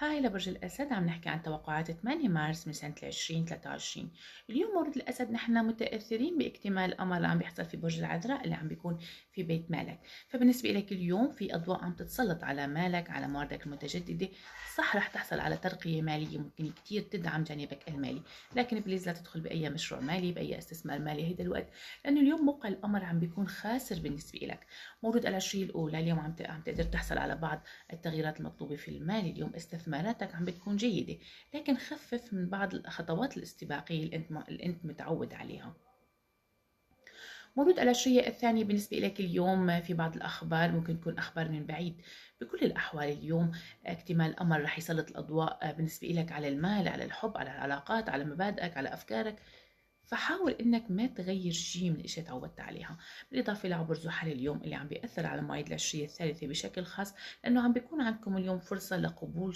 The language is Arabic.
هاي لبرج الأسد، عم نحكي عن توقعات 8 مارس من سنة 2023. اليوم مولود الأسد نحن متأثرين باكتمال القمر اللي عم بيحصل في برج العذراء اللي عم بيكون في بيت مالك. فبالنسبة لك اليوم في أضواء عم تتسلط على مالك، على مواردك المتجددة. صح، رح تحصل على ترقية مالية ممكن كتير تدعم جانبك المالي، لكن بليز لا تدخل بأي مشروع مالي، بأي استثمار مالي هيدا الوقت، لأنه اليوم موقع القمر عم بيكون خاسر بالنسبة لك. مولود العشرية الأولى اليوم عم تقدر تحصل على بعض التغييرات المطلوبة في المال. اليوم استثماراتك عم بتكون جيدة، لكن خفف من بعض الخطوات الاستباقية اللي انت متعود عليها. مولود العشرية الثانية بالنسبة لك اليوم في بعض الأخبار ممكن تكون أخبار من بعيد. بكل الأحوال اليوم اكتمال القمر رح يسلط الأضواء بالنسبة لك على المال، على الحب، على العلاقات، على مبادئك، على أفكارك. فحاول انك ما تغير شيء من الاشياء تعودت عليها. بالاضافه لعبر زحل اليوم اللي عم بياثر على مواعيد العشريه الثالثه بشكل خاص، لانه عم بيكون عندكم اليوم فرصه لقبول